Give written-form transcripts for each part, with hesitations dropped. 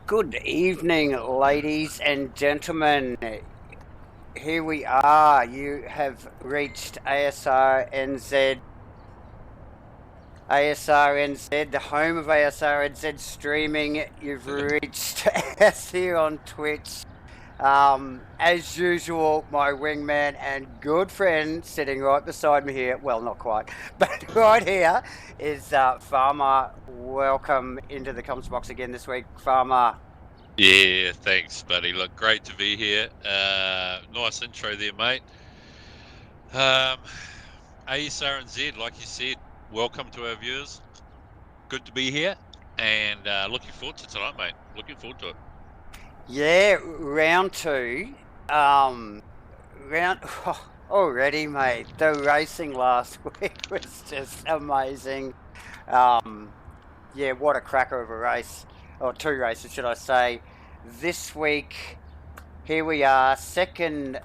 Good evening, ladies and gentlemen. Here we are. You have reached ASRNZ, the home of ASRNZ streaming. You've reached us here on Twitch. As usual, my wingman and good friend sitting right beside me here, well, not quite, but right here is Farmer. Welcome into the comments box again this week, Farmer. Yeah, thanks, buddy. Look, great to be here. Nice intro there, mate. ASRNZ, like you said, welcome to our viewers. Good to be here, and looking forward to tonight, mate. Looking forward to it. Yeah, round two. Round already, mate. The racing last week was just amazing. Yeah, what a cracker of a race, or two races, should I say? This week, here we are, second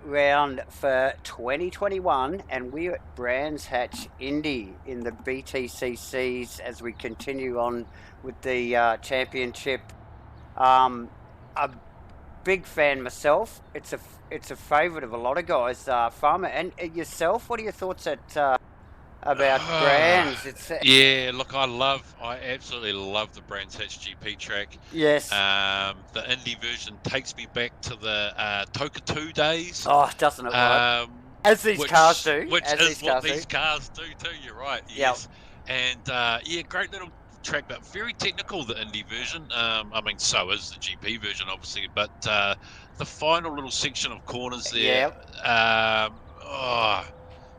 round for 2021, and we're at Brands Hatch Indy in the BTCCs as we continue on with the championship. A big fan myself. It's a favourite of a lot of guys. Farmer and yourself. What are your thoughts about Brands? Yeah, look, I absolutely love the Brands Hatch GP track. Yes. The Indy version takes me back to the Toka 2 days. Oh, doesn't it? Right? As these cars do. Which As is these what cars these do. cars do too. You're right. Yep. Yes. And yeah, great little track, but very technical, the Indy version. I mean, so is the GP version, obviously, but the final little section of corners there,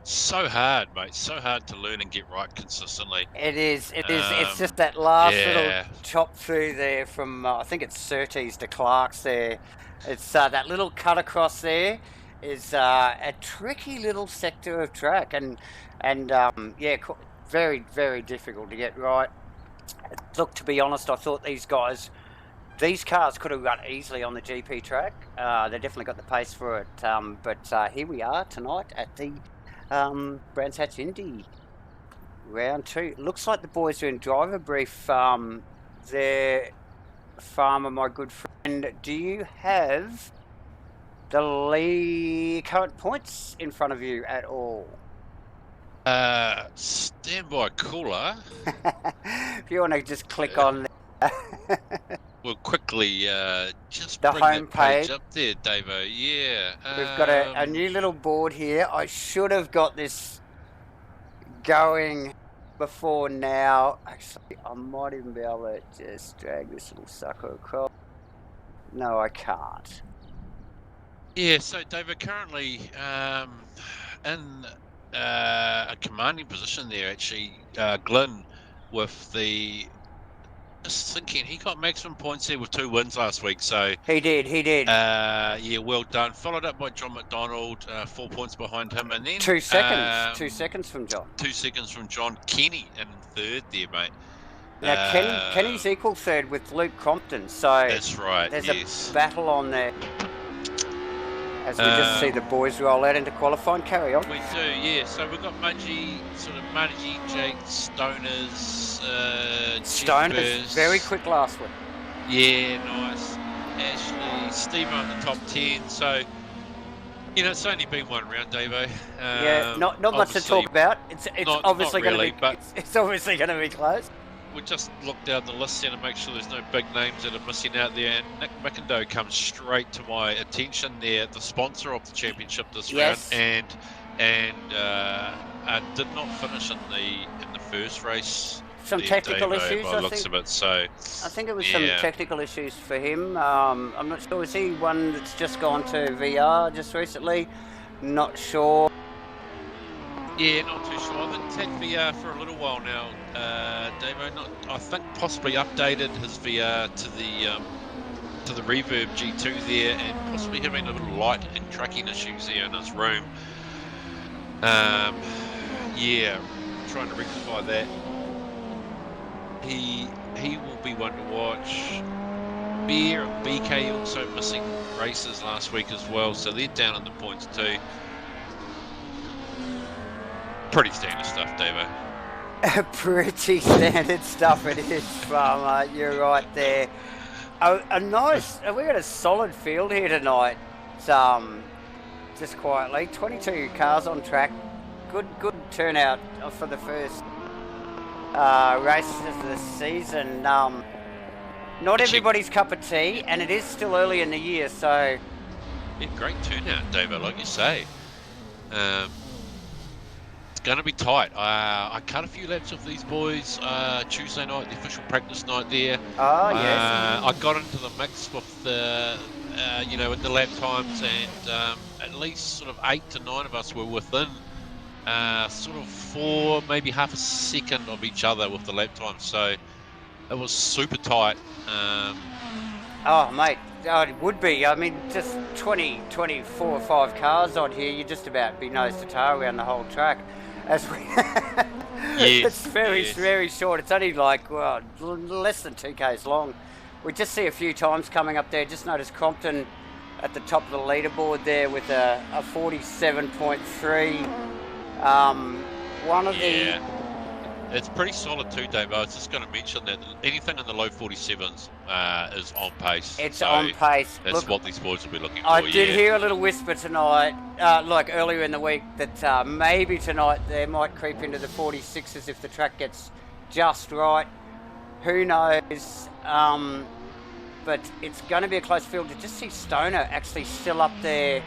so hard, mate. So hard to learn and get right consistently. It is. It's just that last little Yeah. chop through there from I think it's Surtees to Clark's there. It's that little cut across there is a tricky little sector of track, and yeah, very difficult to get right. Look, to be honest, I thought these cars could have run easily on the GP track. They definitely got the pace for it. But here we are tonight at the Brands Hatch Indy round two. Looks like the boys are in driver brief. There, Farmer, my good friend. Do you have the current points in front of you at all? Standby cooler. If you want to just click on We'll quickly just the bring home that page page up there, Davo. Yeah. We've got a new little board here. I should have got this going before now. Actually, I might even be able to just drag this little sucker across. No, I can't. Yeah, so David, currently in a commanding position there, actually. Glyn with the... Just thinking, he got maximum points there with 2 wins last week, so... He did. Yeah, well done. Followed up by John McDonald, 4 points behind him, and then... 2 seconds. 2 seconds from John. 2 seconds from John. Kenny in third there, mate. Now, Kenny's equal third with Luke Crompton, so... That's right, there's yes. a battle on there. As we just see the boys roll out into qualifying. Carry on. We do, yeah. So we've got Mudgy, Jake, Stoners, Stoners, very quick last week. Yeah, nice. Ashley, Steve on the top 10. So, you know, it's only been one round, Davo. Yeah, not much to talk about. It's obviously going to be. It's obviously going to be close. We just look down the list here to make sure there's no big names that are missing out there. And Nick McIndoe comes straight to my attention there, the sponsor of the championship this round, and did not finish in the first race. Some technical issues, by the looks of it. So I think it was some technical issues for him. I'm not sure. Is he one that's just gone to VR just recently? Not sure. Yeah, not too sure. I haven't had VR for a little while now, Davo. I think possibly updated his VR to the Reverb G2 there, and possibly having a little light and tracking issues there in his room. Yeah, trying to rectify that. He will be one to watch. Bear and BK also missing races last week as well, so they're down in the points too. Pretty standard stuff, Davo. Pretty standard stuff it is, Farmer. You're right there. a nice. We got a solid field here tonight. Just quietly, 22 cars on track. Good turnout for the first race of the season. Not everybody's cup of tea, and it is still early in the year, so. Yeah, great turnout, David, like you say. It's going to be tight. I cut a few laps of these boys Tuesday night, the official practice night there. Oh, yes. I got into the mix with the, with the lap times, and at least sort of 8 to 9 of us were within sort of 4, maybe half a second of each other with the lap times. So it was super tight. Oh, mate, it would be. I mean, just 20, 24 or 5 cars on here, you'd just about be nose to tail around the whole track. As we, it's very short. It's only like less than 2Ks long. We just see a few times coming up there. Just noticed Crompton at the top of the leaderboard there with a 47.3. One of the. It's pretty solid too, Dave. I was just going to mention that anything in the low 47s is on pace. It's on pace. That's what these boys will be looking for. I did hear a little whisper tonight, like earlier in the week, that maybe tonight they might creep into the 46s if the track gets just right. Who knows? But it's going to be a close field. To just see Stoner actually still up there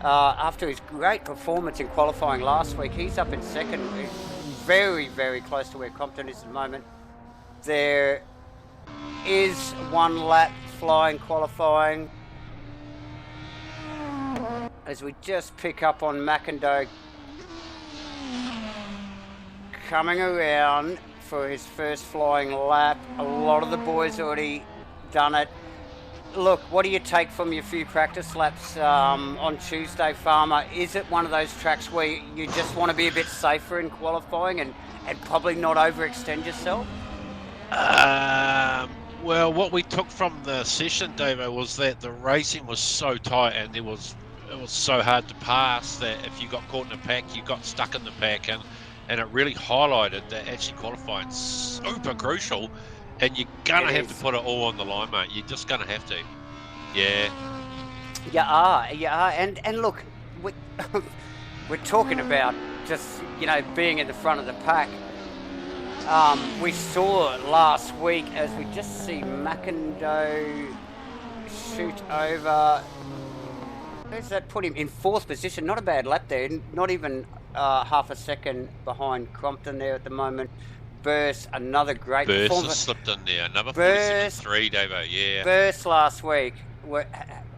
after his great performance in qualifying last week. He's up in second. Very, very close to where Compton is at the moment. There is 1 lap flying qualifying. As we just pick up on McIndoe coming around for his first flying lap. A lot of the boys already done it. Look, what do you take from your few practice laps on Tuesday, Farmer? Is it one of those tracks where you just want to be a bit safer in qualifying and probably not overextend yourself? Well, what we took from the session, Davo, was that the racing was so tight and it was so hard to pass that if you got caught in a pack, you got stuck in the pack, and it really highlighted that actually qualifying is super crucial. And you're going to have to put it all on the line, mate. You're just going to have to. Yeah. You are. And look, we're talking about just, being in the front of the pack. We saw last week as we just see McIndoe shoot over. Where's that put him? In 4th position. Not a bad lap there. Not even half a second behind Crompton there at the moment. Burst, another great performance. Burst has slipped in there. Another 47.3, Davo, yeah. Burst last week,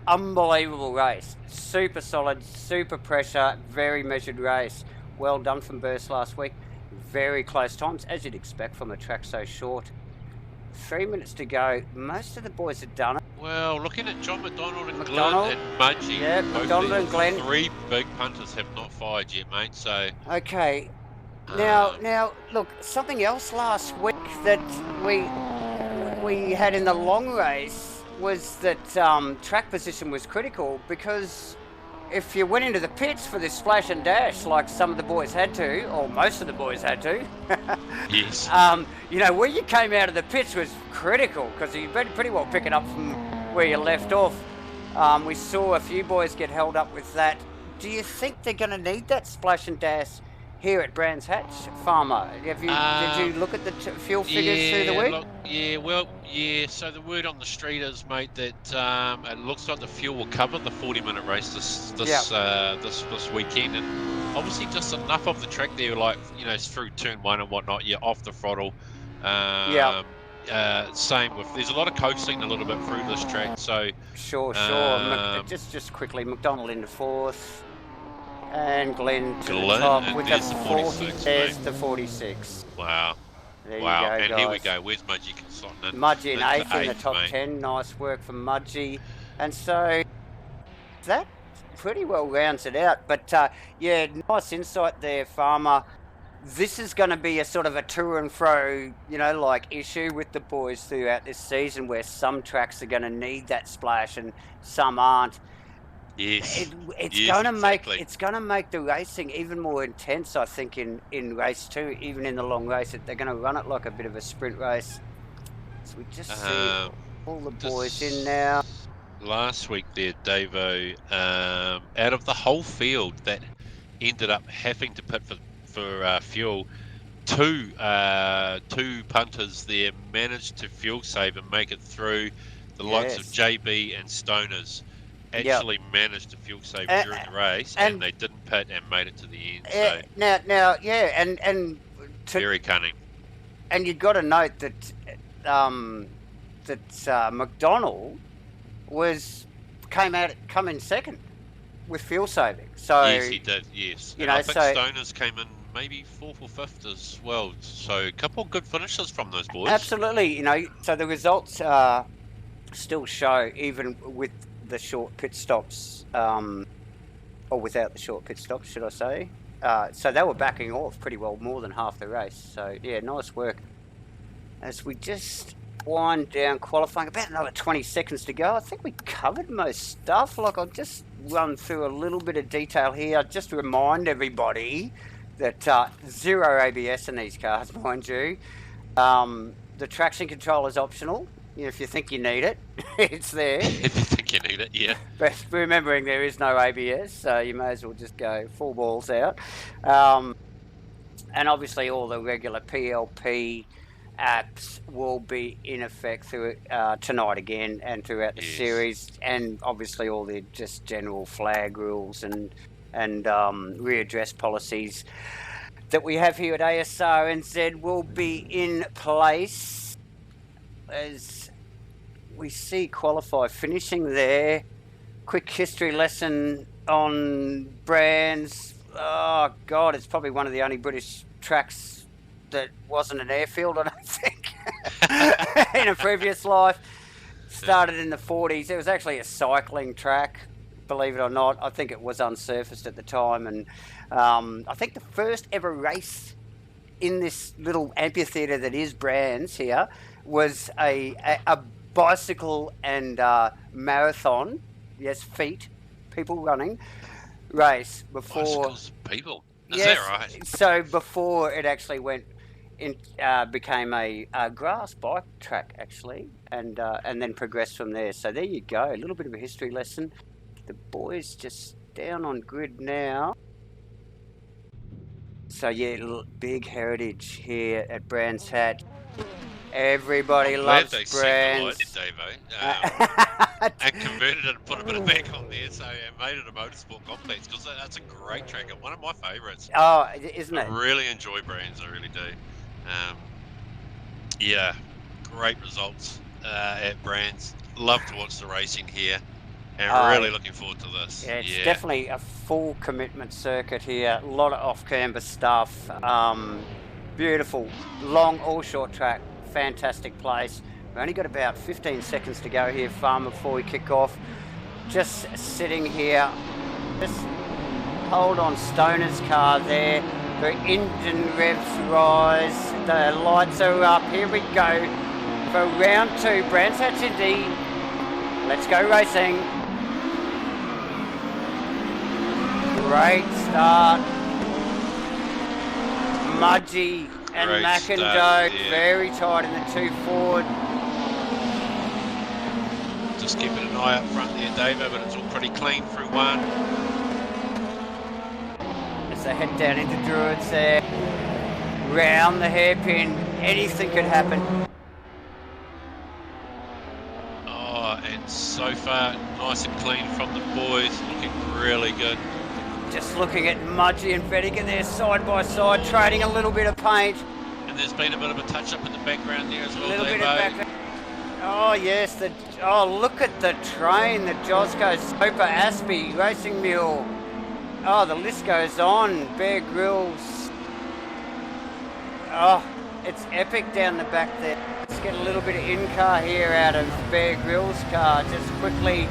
unbelievable race. Super solid, super pressure, very measured race. Well done from Burst last week. Very close times, as you'd expect from a track so short. 3 minutes to go. Most of the boys have done it. Well, looking at John McDonald and Glenn and Mudgee. Yeah, McDonald and Glenn. 3 big punters have not fired yet, mate, so... Okay. Now, look, something else last week that we had in the long race was that track position was critical, because if you went into the pits for this splash and dash like some of the boys had to, or most of the boys had to, yes. Where you came out of the pits was critical, because you better pretty well pick it up from where you left off. We saw a few boys get held up with that. Do you think they're going to need that splash and dash here at Brands Hatch, Farmer? Did you look at the fuel figures through the week? So the word on the street is, mate, that it looks like the fuel will cover the 40-minute race this weekend, and obviously just enough of the track there, like through turn 1 and whatnot. You're off the throttle. Same with, there's a lot of coasting a little bit through this track. So sure. Just quickly, McDonald into 4th. And Glenn to the top with the 40. There's the 46. Wow. There you go, and guys. Here we go. Where's Mudgee slotting in? Mudgee in 8th in the top 10. Nice work from Mudgee. And so that pretty well rounds it out. But nice insight there, Farmer. This is going to be a sort of a to and fro, issue with the boys throughout this season, where some tracks are going to need that splash and some aren't. Yes. It's going to make the racing even more intense, I think, in race 2, even in the long race. They're going to run it like a bit of a sprint race. So we just see. All the boys in now. Last week there, Davo, out of the whole field that ended up having to pit for fuel, two punters there managed to fuel save and make it through. The likes of Yes. JB and Stoners Yep. actually managed to fuel save during the race, and and they didn't pit and made it to the end. So now, yeah, and very cunning. And you've got to note that McDonald come in second with fuel saving. So yes, he did. Yes, you and know, I think so Stoners came in maybe 4th or 5th as well. So a couple of good finishes from those boys. absolutely, so the results still show, even with the short pit stops, or without the short pit stops, should I say? So they were backing off pretty well, more than half the race. So yeah, nice work. As we just wind down qualifying, about another 20 seconds to go. I think we covered most stuff. Like, I'll just run through a little bit of detail here, just to remind everybody that zero ABS in these cars, mind you. The traction control is optional. If you think you need it, it's there. If you think you need it, yeah. But remembering there is no ABS, so you may as well just go full balls out. And obviously all the regular PLP apps will be in effect through tonight again and throughout the series, and obviously all the just general flag rules and readdress policies that we have here at ASRNZ will be in place as we see qualify finishing there. Quick history lesson on Brands. Oh God, it's probably one of the only British tracks that wasn't an airfield, I don't think, in a previous life. Started in the 40s. It was actually a cycling track, believe it or not. I think it was unsurfaced at the time, and I think the first ever race in this little amphitheatre that is Brands here was a bicycle and marathon, yes, feet, people running, race before. Bicycles, people. Is that right? So before it actually went in, became a grass bike track actually, and then progressed from there. So there you go, a little bit of a history lesson. The boys just down on grid now. So yeah, big heritage here at Brands Hatch. Everybody loves Brands. Davo, and converted it and put a bit of back on there, so it made it a motorsport complex, because that's a great track, one of my favourites. Oh, isn't it? I really enjoy Brands, I really do. Yeah, great results at Brands. Love to watch the racing here, and really looking forward to this. Yeah, it's definitely a full commitment circuit here. A lot of off-camber stuff. Beautiful, long or short track. Fantastic place. We've only got about 15 seconds to go here, Farm, before we kick off. Just sitting here. Just hold on Stoner's car there. The engine revs rise. The lights are up. Here we go for round 2. Brands Hatch Indy. Let's go racing. Great start. Mudgee and McIndoe very tight in the 2 forward. Just keeping an eye up front there, Davo, but it's all pretty clean through 1. As they head down into Druids there, round the hairpin, anything could happen. Oh, and so far, nice and clean from the boys, looking really good. Just looking at Mudgee and Vedica there side by side, trading a little bit of paint. And there's been a bit of a touch-up in the background there as well, a little bit of background. Oh, yes. Look at the train, the Josco Soper Aspie Racing Mule. Oh, the list goes on. Bear Grylls. Oh, it's epic down the back there. Let's get a little bit of in-car here out of Bear Grylls' car. Just quickly.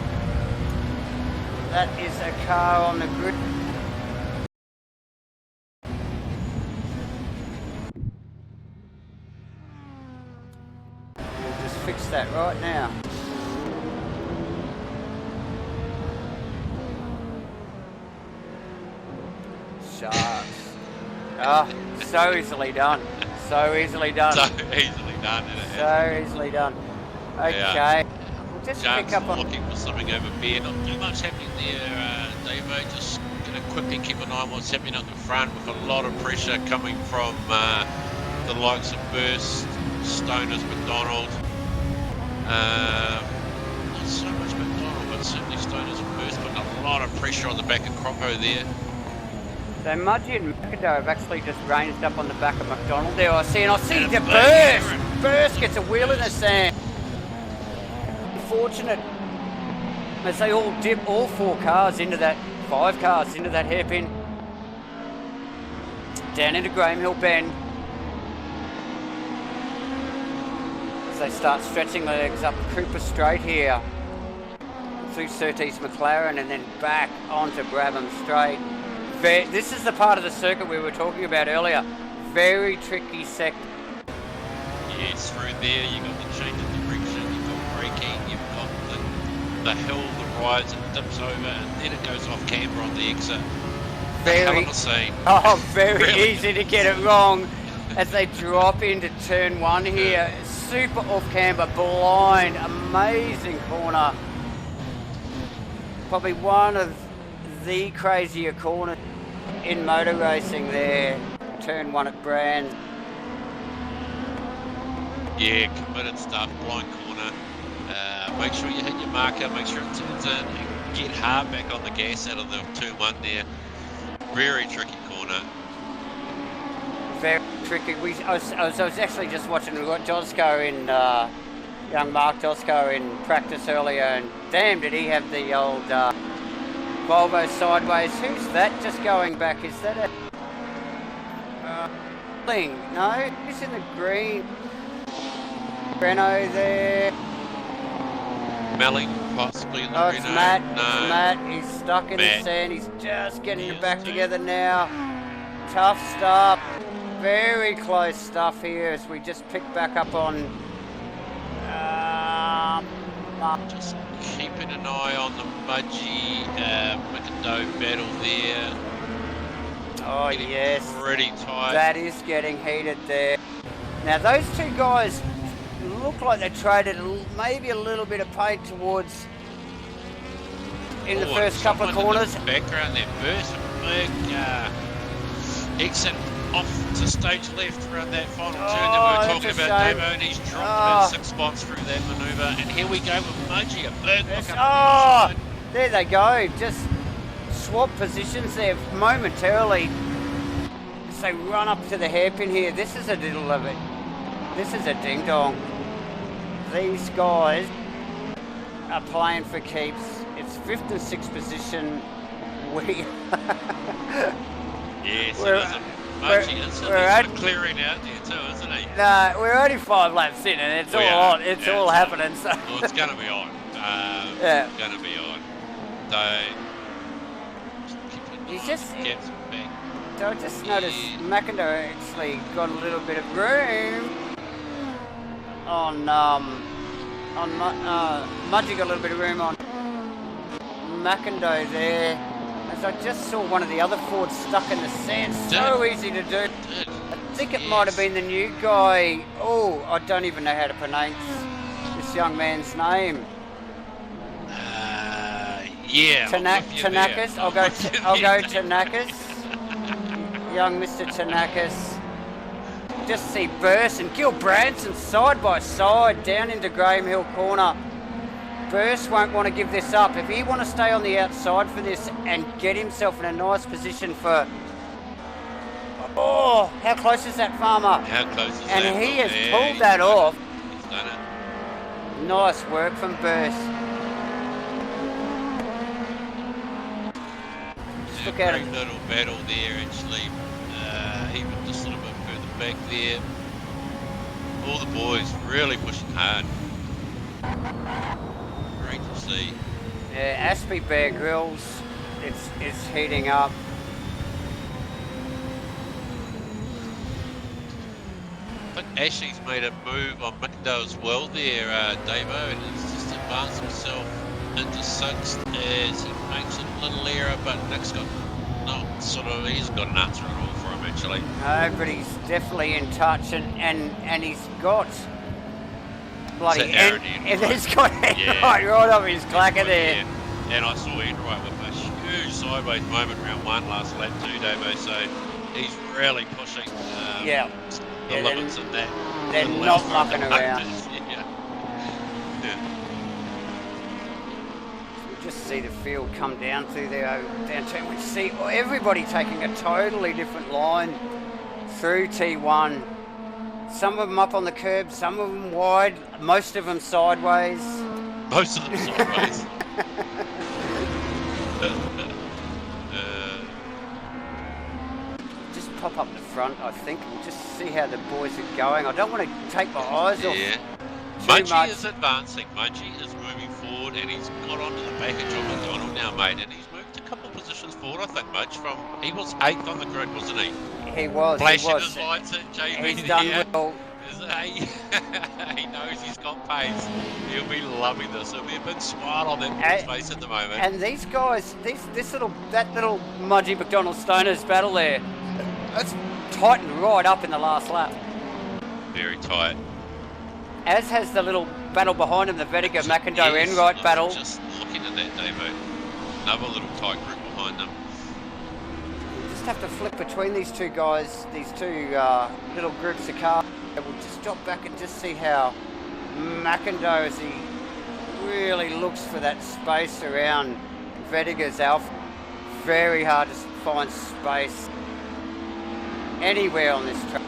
That is a car on the grid. Fix that right now. Sharks. Oh, so easily done. So easily done. So easily done, isn't it? So easily done. Okay. We'll just James pick up on... looking for something over Bear. Not too much happening there, Davo. Just going to quickly keep an eye on what's happening up the front with a lot of pressure coming from the likes of Burst, Stoners, McDonald. Not so much McDonald, but certainly Stoners and Burst putting a lot of pressure on the back of Croppo there. So Mudgee and McIndoe have actually just ranged up on the back of McDonald there. I see the Burst. Burst. Burst gets a wheel in the sand. Unfortunate as they all dip all 4 cars into that, 5 cars into that hairpin. Down into Graham Hill Bend. As they start stretching their legs up Cooper Straight here. Through Surtees McLaren and then back onto Brabham Straight. This is the part of the circuit we were talking about earlier. Very tricky sector. Yes, through there you've got the change of direction, you've got braking, you've got the hill that rides and dips over, and then it goes off camber on the exit. Hell of a scene. Oh, very really easy to get it wrong as they drop into turn 1 here. Super off camber, blind, amazing corner. Probably one of the crazier corners in motor racing there. Turn 1 at Brands. Yeah, committed stuff, blind corner. Make sure you hit your marker, make sure it turns in, and get hard back on the gas out of the turn 1 there. Very tricky corner. Very tricky. I was actually just watching Josco in, young Mark Josco in practice earlier, and damn did he have the old Volvo sideways. Who's that just going back? Is that a... no, who's in the green? Renault there. Melling possibly in the It's Renault. Matt. No. It's Matt. He's stuck in the sand. He's just getting it back together now. Tough stuff. Very close stuff here as we just pick back up on... Just keeping an eye on the Mudgee McIndoe battle there. Oh, yes. Pretty tight. That is getting heated there. Now, those 2 guys look like they traded maybe a little bit of paint towards in the first couple of corners. In the background there, Burst, big exit off to stage left around that final turn that we were talking about, Davo, and he's dropped about 6 spots through that manoeuvre. And here we go with Mudgee, a big look up. There they go. Just swap positions there momentarily as they run up to the hairpin here. This is a little of it. This is a ding dong. These guys are playing for keeps. It's 5th and 6th position. Yes, we're, it is. Mudgee is sort of clearing out there too, isn't he? No, we're only 5 laps in, and it's all on. It's all happening. So. Well, it's going to be on. Yeah. It's going to be on. So, he's just. Gets back. So I just noticed McIndoe actually got a little bit of room on Mudgee got a little bit of room on McIndoe there. As I just saw one of the other Fords stuck in the sand. So easy to do. I think it might have been the new guy. Oh, I don't even know how to pronounce this young man's name. Yeah. Tanakis. I'll go Tanakis. Young Mr. Tanakis. Just see Burst and Gil Branson side by side down into Graham Hill corner. Burst won't want to give this up. If he want to stay on the outside for this and get himself in a nice position for... Oh, how close is that, Farmer? How close is that? And he has pulled that off. He's done it. Nice work from Burst. Just look at him. Great little battle there, actually. Even just a little bit further back there. All the boys really pushing hard. Great to see. Yeah, Aspie Bear Grylls, it's heating up. I think Ashley's made a move on McIndoe as well there, Davo, and he's just advanced himself into 6th as he makes a little error, but Nick's got he's got an answer at all for him actually. No, but he's definitely in touch and he's got bloody Is that Aaron and he's got right off his clacker there. Yeah. And I saw Enright with a huge sideways moment around 1 last lap too, Davo. So he's really pushing the limits of that. They're not mucking around. We just see the field come down through there, down to, we see everybody taking a totally different line through T1. Some of them up on the curb, some of them wide, most of them sideways. Most of them sideways. Just pop up the front, I think, and just see how the boys are going. I don't want to take my eyes off. Mudgee is advancing. Mudgee is moving forward, and he's got onto the back of John McDonald now, mate, and he's moved a couple of positions forward, I think, Mudge. He was 8th on the grid, wasn't he? He was. Flashing his lights at JB. He's done well. He knows he's got pace. He'll be loving this. There'll be a big smile on that face at the moment. And these guys, that little Mudgee McDonald Stoners battle there, it's tightened right up in the last lap. Very tight. As has the little battle behind him, the Vediger McIndoe Enright battle. Just looking at that, Davo. Another little tight group behind them. You just have to flick between these two guys, these two little groups of cars. We'll just drop back and just see how McIndoe, as he really looks for that space around Vediger's Alpha. Very hard to find space anywhere on this track.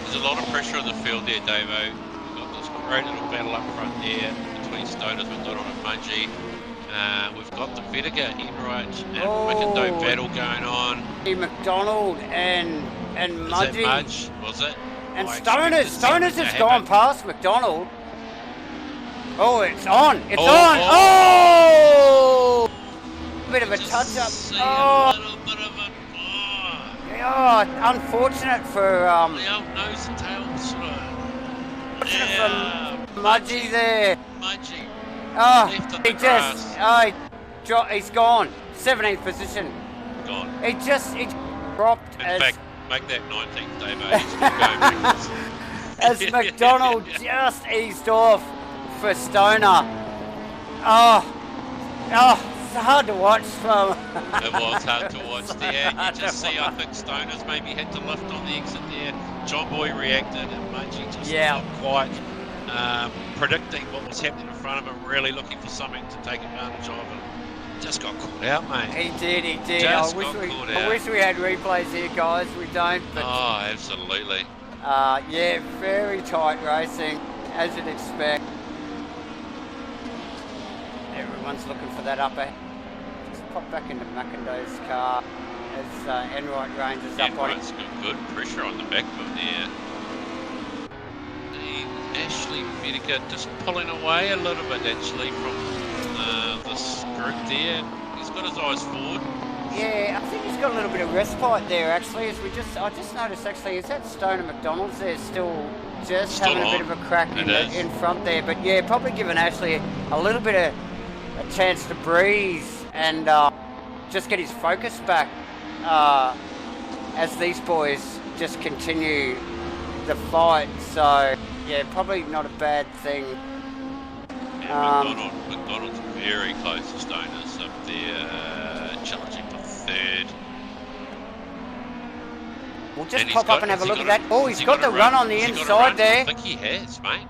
There's a lot of pressure on the field there, Davo. We've got this great little battle up front there between Stoners, McDonald and Mudgee. We've got the Vediger, Enright and McIndoe battle going on. McDonald and Mudgee. Mudge, was it? And Stoners has gone past McDonald. Oh, it's on. It's on. Oh! Bit of a touch up. A little bit of a unfortunate for the old nose and tail sort of. for Mudgee there. Mudgee. He's gone. 17th position. Gone. He dropped In fact, make that 19th, Davo. As McDonald just eased off for Stoner. It's hard to watch from. It was hard to watch there. You just see, I think Stoners maybe had to lift on the exit there. John Boy reacted, and Mudgee just not quite predicting what was happening in front of him, really looking for something to take advantage of, and just got caught out, mate. He did. I wish we had replays here, guys. We don't. But, absolutely. Very tight racing, as you'd expect. Everyone's looking for that upper. Just pop back into McIndoe's car as Enright ranges up on him. Enright's got good pressure on the back foot there. And Ashley Vediger just pulling away a little bit actually from this group there. He's got his eyes forward. Yeah, I think he's got a little bit of respite there actually. I just noticed actually, is that Stoner McDonald's there still having a bit of a crack in front there? But yeah, probably giving Ashley a little bit of a chance to breathe and just get his focus back as these boys just continue the fight. So yeah, probably not a bad thing. McDonald's very close to Stoners up there, challenging for third. We'll just pop up and have a look at that. Oh, he's got the run on the inside there. I think he has, mate.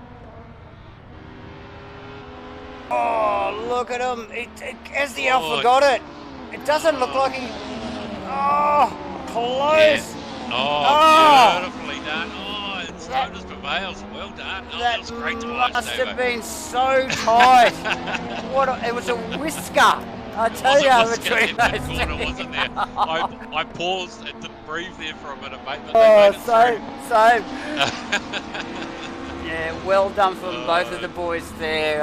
Oh, look at him. As the Alpha got it. It doesn't look like he... Oh, close. Yeah. Beautifully done. And Stoners prevails. Well done. That was great to watch, must have been so tight. It was a whisker. I tell you, between those two. Corner, wasn't there? I paused and didn't breathe there for a minute, mate. Same. Yeah, well done from both of the boys there.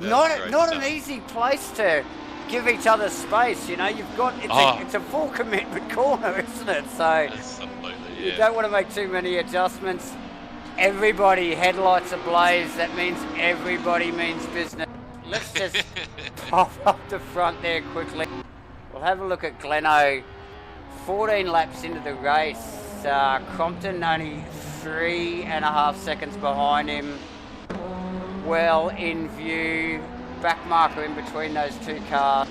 Not an easy place to give each other space. You know, you've got it's a full commitment corner, isn't it? So absolutely, you don't want to make too many adjustments. Everybody headlights ablaze. That means everybody means business. Let's just pop up the front there quickly. We'll have a look at Gleno 14 laps into the race. Crompton only 3.5 seconds behind him. Well in view. Back marker in between those two cars.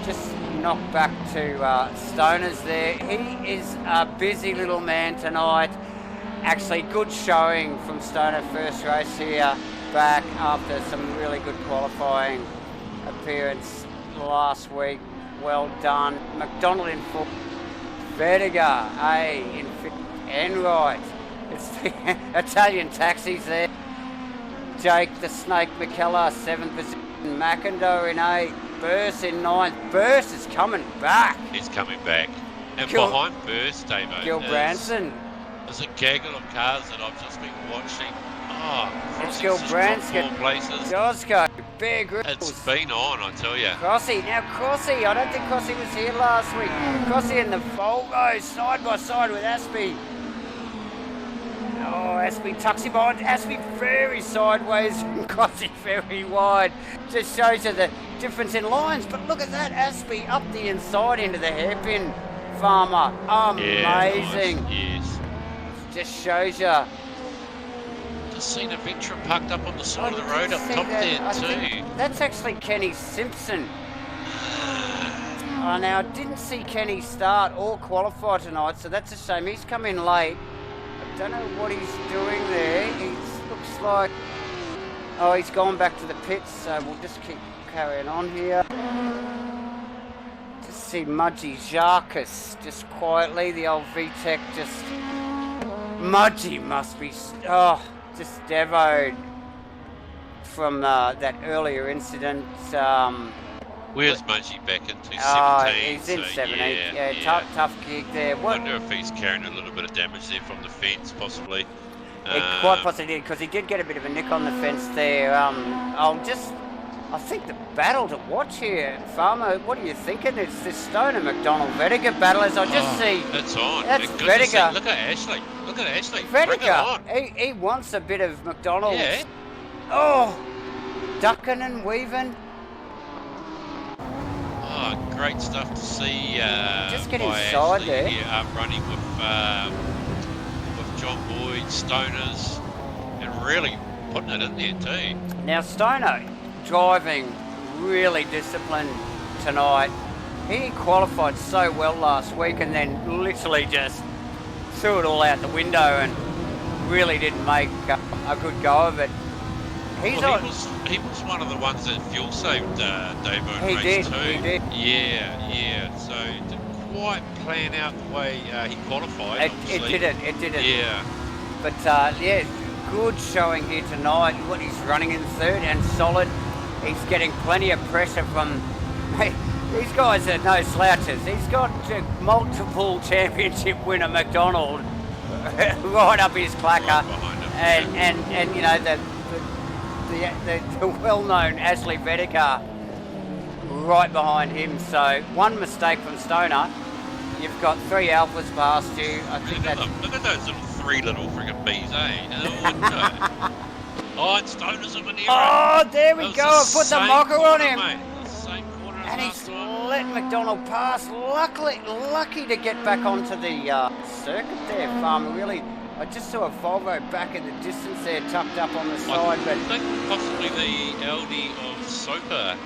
Just knocked back to Stoner's there. He is a busy little man tonight. Actually, good showing from Stoner first race here, back after some really good qualifying appearance last week. Well done. McDonald in fourth. Vertiger, in fifth. Enright. It's the Italian taxis there. Jake the Snake McKellar, 7th position. McIndoe in 8th. Burst in 9th. Burst is coming back. He's coming back. And behind Burst, Davo, Gil Branson. There's a gaggle of cars that I've just been watching. Oh, it's Gil Branson. 4 places. Josco, Bear Grylls. It's been on, I tell you. Crossy. Now Crossy, I don't think Crossy was here last week. Crossy in the Volvo, side by side with Aspie. Oh, Aspie tucks him on. Aspie very sideways and Crossy very wide. Just shows you the difference in lines. But look at that, Aspie up the inside into the hairpin. Farmer, amazing. Yeah, nice. Yes. Just shows you. Just seen a Vectra parked up on the side of the road up top there too. That's actually Kenny Simpson. Now I didn't see Kenny start or qualify tonight, so that's a shame. He's come in late. I don't know what he's doing there. He looks like... Oh, he's gone back to the pits, so we'll just keep carrying on here. Just see Mudgy Jarkus just quietly. The old VTEC just... Mudgy must be... Oh, just devoed from that earlier incident. Where's Mudgy back into 17? He's in 17. Yeah. Tough gig there. I wonder if he's carrying a little bit of damage there from the fence, possibly. Quite possibly did, because he did get a bit of a nick on the fence there. I think the battle to watch here, Farmer, what are you thinking? It's this Stoner McDonald Vertiger battle, as I just see. It's on. That's Vertiger. Look at Ashley. Look at Ashley. Vertiger. He wants a bit of McDonald. Yeah. Oh, ducking and weaving. Oh, great stuff to see. Just get inside Ashley there. Here, running with John Boyd, Stoners, and really putting it in there too. Now Stoner driving really disciplined tonight. He qualified so well last week and then literally just threw it all out the window and really didn't make a good go of it. He was one of the ones that fuel saved Davo in race 2. He did. Yeah. So didn't quite plan out the way he qualified. It didn't. Yeah. But good showing here tonight. What he's running in third and solid. He's getting plenty of pressure from. These guys are no slouches. He's got multiple championship winner McDonald right up his clacker, right behind him. And you know the well-known Ashley Vertiger right behind him. So one mistake from Stoner. You've got 3 Alphas past you. I think look at those 3 little friggin' bees, eh? Oh, and Stoner's a maneuver. Oh, there we go. I put the mocker on him. Mate. The same corner And as he's last one. let McDonald pass. Lucky to get back onto the circuit there, Farmer. Really, I just saw a Volvo back in the distance there, tucked up on the side. I think possibly the Audi of Soper.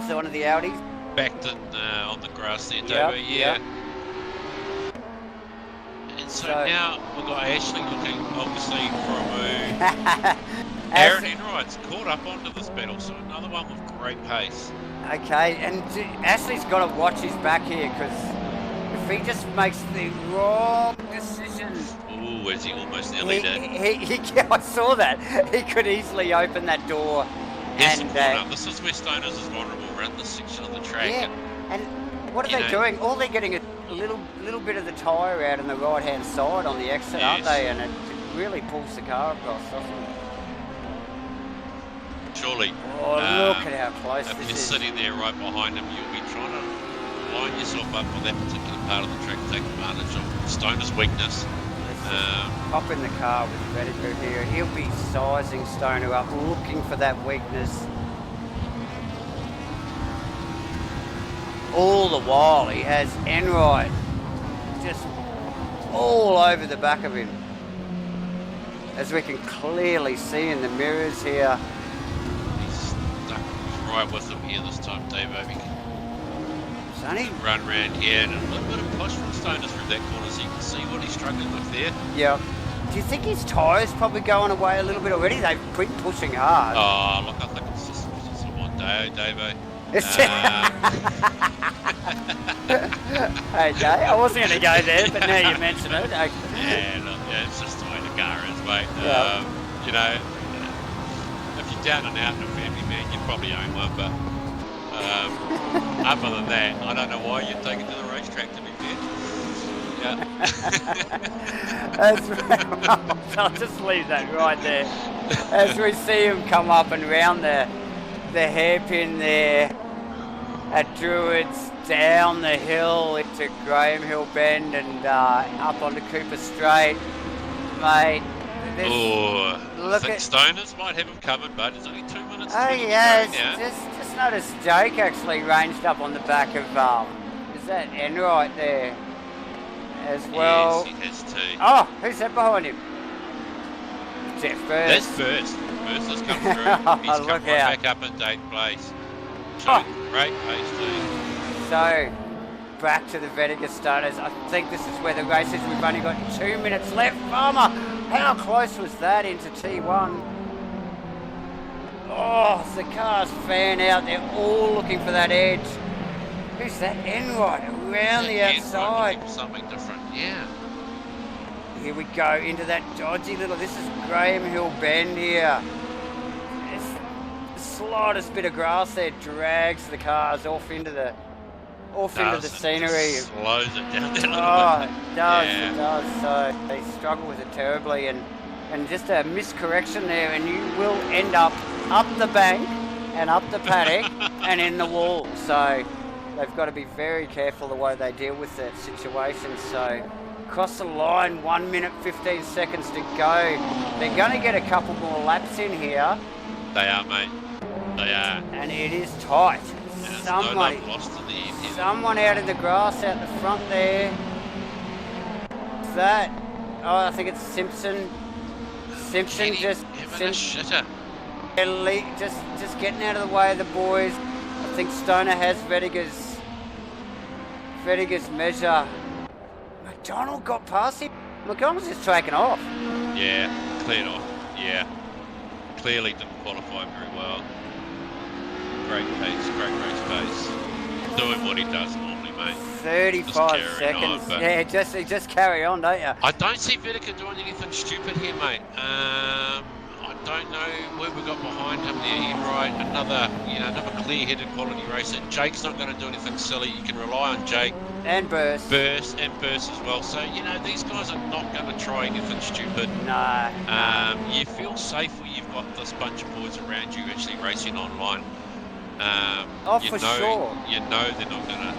So one of the Audis. Backed in on the grass there, Davo. Yeah. And so now we've got Ashley looking obviously for a move. Aaron Enright's caught up onto this battle, so another one with great pace. Okay, and Ashley's got to watch his back here, because if he just makes the wrong decision... Ooh, is he almost nearly did? I saw that. He could easily open that door. This is where Stoners is vulnerable, around this section of the track. Yeah, and what are they doing? All they're getting a little bit of the tyre out on the right-hand side on the exit, aren't they? And it really pulls the car across, doesn't it? Surely. Oh, look at how close this is. If you're sitting there right behind him, you'll be trying to line yourself up for that particular part of the track, take advantage of Stoner's weakness. Hop in the car with Vertigo here. He'll be sizing Stoner up, looking for that weakness. all the while he has Enright just all over the back of him, as we can clearly see in the mirrors here. He's stuck right with him here this time, Dave. Sonny? Run round here and a little bit of push from Stoner through that corner, so you can see what he's struggling with there. Yeah. Do you think his tyres probably going away a little bit already? They've been pushing hard. Oh, look, I think it's just one day, Davo. Hey, Jay, I wasn't going to go there, but now you mention it. Okay. Yeah, look, yeah, it's just the way the car is, mate. Yeah. You know, if you're down and out in a family, man, you probably own one, but other than that, I don't know why you'd take it to the racetrack, to be fair. Yeah. I'll just leave that right there. As we see him come up and round the hairpin there at Druids, down the hill into Graham Hill Bend and up onto Cooper Straight, mate. Oh, look I think at Stoners might have him covered, but it's only 2 minutes. Oh yeah, just noticed Jake actually ranged up on the back of is that Enright there as well? Yes, he has too. Oh, who's that behind him? Jeff Burst. That's Burst. Burst has come through. He's come right back up in 8th place. Showing great pace too. So, back to the Vetiga starters. I think this is where the race is. We've only got 2 minutes left. Farmer, how close was that into T1? Oh, the cars fan out. They're all looking for that edge. Who's that Enright around the outside? Looking for something different, yeah. Here we go into that dodgy little. This is Graham Hill Bend here. It's the slightest bit of grass there drags the cars off into the scenery. Slows it down there a little bit. It does, yeah. It does. So they struggle with it terribly, and just a miscorrection there, and you will end up the bank and up the paddock and in the wall. So they've got to be very careful the way they deal with that situation. So across the line, 1 minute 15 seconds to go. They're going to get a couple more laps in here. They are, mate. They are. And it is tight. Someone out in the grass out the front there. What's that? Oh, I think it's Simpson. Simpson just getting out of the way of the boys. I think Stoner has Vetiga's measure. McDonald got past him. McDonald's just taken off. Yeah, cleared off. Yeah. Clearly didn't qualify very well. Great pace, great race pace. Doing what he does normally, mate. 35 seconds. Yeah, just carry on, don't you? I don't see Vetiga doing anything stupid here, mate. I don't know where we got behind him there. Right, another clear-headed quality racer. Jake's not going to do anything silly. You can rely on Jake. And Burst. Burst as well. So, these guys are not going to try anything stupid. No. You feel safe when you've got this bunch of boys around you actually racing online. For sure. You know they're not going to,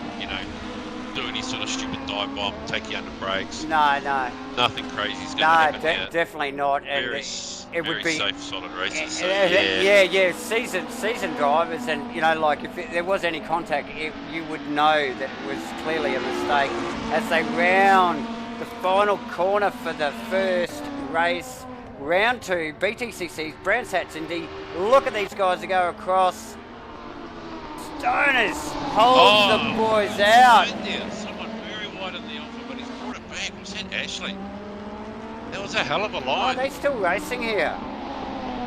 do any sort of stupid dive bomb, take you under brakes. No. Nothing crazy is going to happen here. Definitely not. And very would be safe, solid races. So, yeah. Seasoned drivers, and if there was any contact, you would know that it was clearly a mistake. As they round the final corner for the first race, round 2, BTCC's Brands Hatch Indy. Look at these guys that go across. Stoners holds the boys out. Someone very wide in the offer, but he's brought it back. Was that Ashley? That was a hell of a line. Are they still racing here?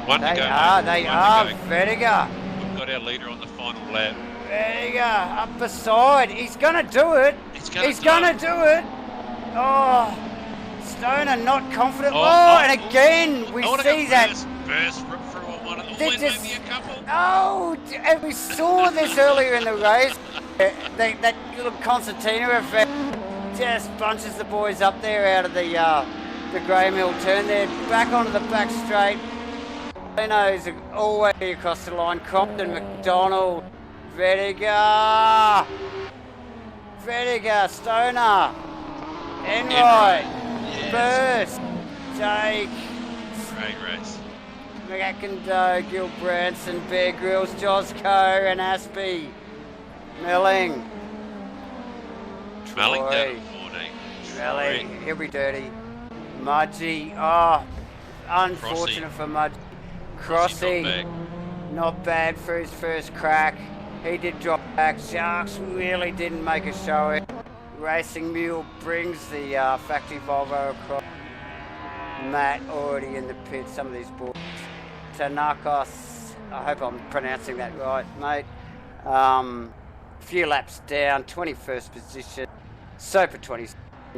One to go. They are. Vetiga. We've got our leader on the final lap. Vetiga up beside. He's going to do it. He's going to do it. Oh, Stoner not confident. And again, we see that. Burst rip through on one of the maybe a couple. Oh, and we saw this earlier in the race. That little concertina effect just bunches the boys up there out of the Graham Hill turn there, back onto the back straight. Leno's all the way across the line. Compton, McDonald, Vetiga, Stoner, Enright, Burst, Jake. Great race. McAkendoe, Gil Branson, Bear Grylls, Josco and Aspie. Milling. Melling down Troy. at 14. Really, Troy. he'll be dirty. Mudgy, oh, unfortunate Crossy. for Mudgy. Crossy's Crossy, not bad for his first crack. He did drop back. Sharks really didn't make a show. Racing Mule brings the factory Volvo across. Matt already in the pit. Some of these boys. Tanakos, I hope I'm pronouncing that right, mate. Few laps down, 21st position. Soper 22nd.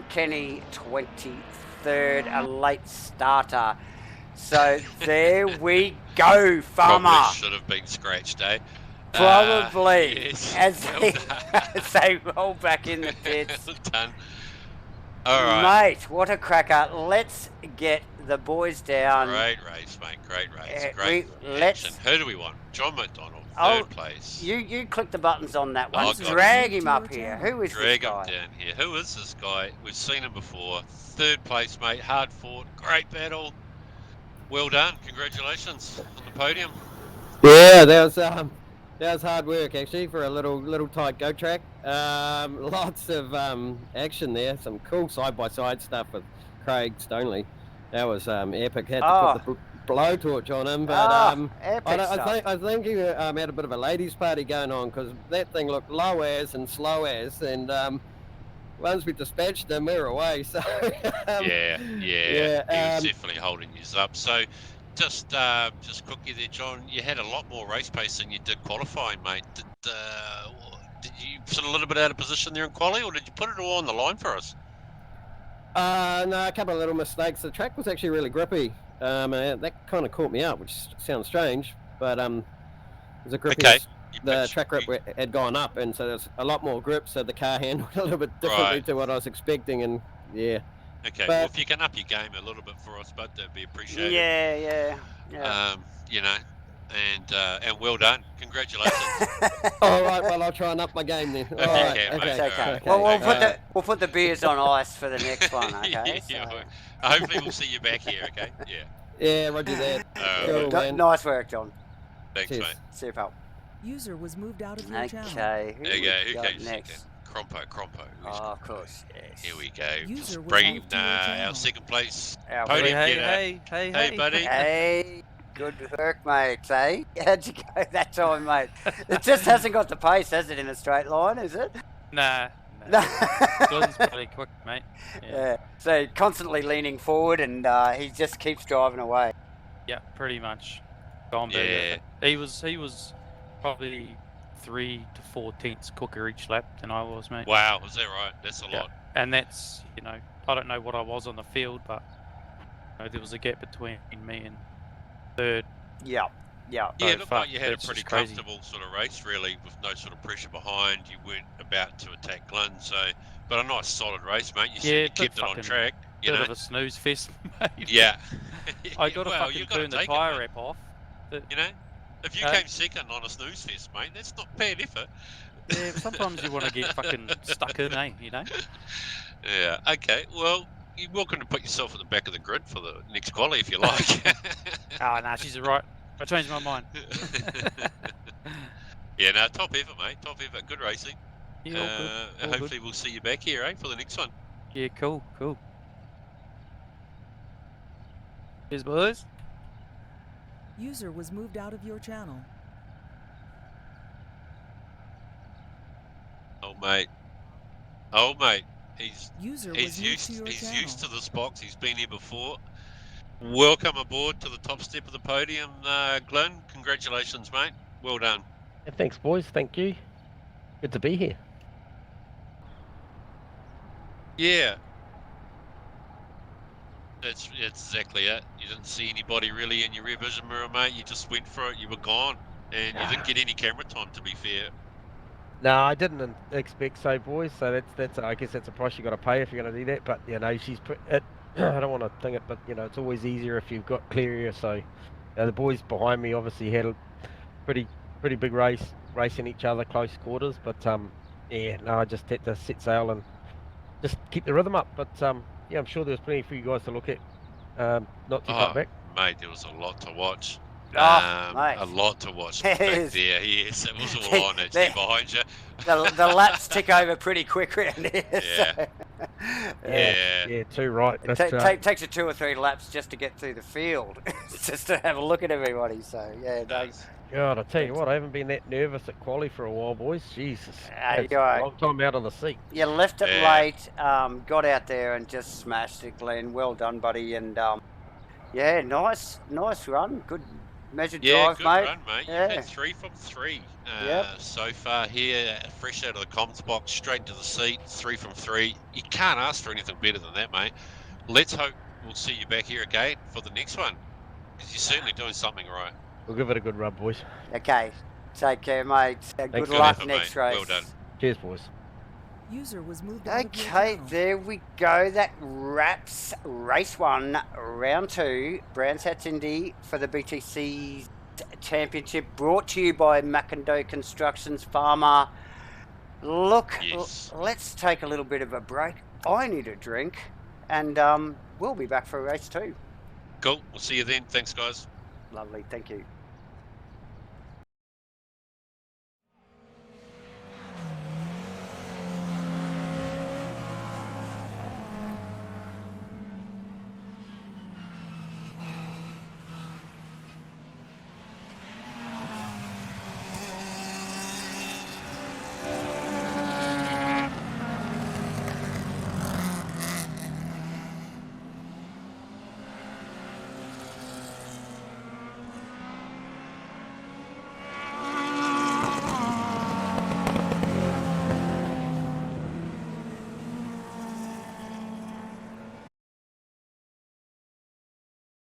Kenny 23rd, a late starter. So there we go, Farmer. Probably should have been scratched, eh? Probably, yes. as, Well they, done. as they roll back in the pits. Well done. All right. Mate, what a cracker. Let's get the boys down. Great race, mate. Great race. Great action. Who do we want? John McDonald, third place. You click the buttons on that one. Oh, God. Drag him up here. Who is Drag this guy? him down here. Who is this guy? We've seen him before. Third place, mate. Hard fought. Great battle. Well done. Congratulations on the podium. Yeah, that was hard work actually for a little tight go track. Lots of action there. Some cool side by side stuff with Craig Stoneley. That was epic. Had to put the blowtorch on him, but I think he had a bit of a ladies' party going on because that thing looked low as and slow as, and once we dispatched him, we were away. So yeah, he was definitely holding you up. So. Just quickly there, John. You had a lot more race pace than you did qualifying, mate. Did you sort of a little bit out of position there in quali, or did you put it all on the line for us? No, a couple of little mistakes. The track was actually really grippy. That kind of caught me out, which sounds strange, but it was a grippy. Okay. The track grip had gone up, and so there's a lot more grip. So the car handled a little bit differently to what I was expecting, and yeah. Okay, well, if you can up your game a little bit for us, bud, that'd be appreciated. Yeah. You know, and well done. Congratulations. All right, well, I'll try and up my game then. Okay. Well, we'll put the beers on ice for the next one, okay? Hopefully we'll see you back here, okay? Yeah. Yeah, roger that. Cool, nice work, John. Thanks, cheers. mate. See you, pal. User was moved out of your channel. Okay, who got goes next? Crompo. Oh, of course, yes. Here we go. User was Bringing moved to your channel. our second place Our podium buddy. getter. Hey, buddy. Hey, good work, mate, eh? How'd you go that time, mate? It just hasn't got the pace, has it, in a straight line, is it? Nah. Glenn's pretty quick, mate. Yeah. So constantly leaning forward, and he just keeps driving away. Yeah, pretty much. Gone Yeah. He was probably 3 to 4 tenths quicker each lap than I was, mate. Wow, is that right? That's a lot. And that's, I don't know what I was on the field, but there was a gap between me and third. Yeah. Yeah, it looked like you had a it's pretty just crazy. comfortable sort of race, really, with no sort of pressure behind. You weren't about to attack Glenn, but a nice solid race, mate. You kept it on track. Bit of a snooze fest, mate. Yeah. I got to fucking turn the tyre wrap off. If you came second on a snooze fest, mate, that's not bad effort. Yeah, sometimes you want to get fucking stuck in, Yeah, okay. Well, you're welcome to put yourself at the back of the grid for the next quali if you like. Oh, no, she's right. I changed my mind. Yeah, no, top effort, mate. Top effort. Good racing. Yeah, all hopefully good. we'll see you back here, for the next one. Yeah, cool. Cheers, boys. User was moved out of your channel. Oh, mate. He's User used to your channel. used to this box. He's been here before. Welcome aboard to the top step of the podium, Glenn. Congratulations, mate. Well done. Yeah, thanks, boys. Thank you. Good to be here. Yeah. That's exactly it. You didn't see anybody really in your rear vision mirror, mate. You just went for it. You were gone. And you didn't get any camera time, to be fair. No, I didn't expect so, boys. So that's I guess that's a price you got to pay if you're going to do that. But she's it. I don't want to think it, but it's always easier if you've got clear air. So the boys behind me obviously had a pretty big race, racing each other close quarters. But I just had to set sail and just keep the rhythm up. But I'm sure there's plenty for you guys to look at. Not too far back. Mate, there was a lot to watch. Mate. A lot to watch back there. Yes, it was all on actually behind you. the laps tick over pretty quick around here. Yeah. So, Yeah. Too right. It That's, takes you 2 or 3 laps just to get through the field, just to have a look at everybody. So yeah, It does. God, I tell you what, I haven't been that nervous at quali for a while, boys. Jesus, it's you're right. a long time out on the seat. You left it Yeah. late, got out there and just smashed it, Glenn. Well done, buddy. And yeah, nice run. Good measured Yeah, drive, good mate. run, mate. Yeah. You've had 3 from 3 Yep. so far here. Fresh out of the comms box, straight to the seat. 3 from 3. You can't ask for anything better than that, mate. Let's hope we'll see you back here again for the next one, because you're certainly doing something right. We'll give it a good run, boys. Okay. Take care, mate. Good Thanks. Good luck effort, next mate. race. Well done. Cheers, boys. User was moved out of your Okay, channel. there we go. That wraps race 1, round 2, Brands Hats Indy for the BTC Championship, brought to you by Mackendoo Constructions Farmer. Look, Yes. let's take a little bit of a break. I need a drink, and we'll be back for race 2. Cool. We'll see you then. Thanks, guys. Lovely, thank you.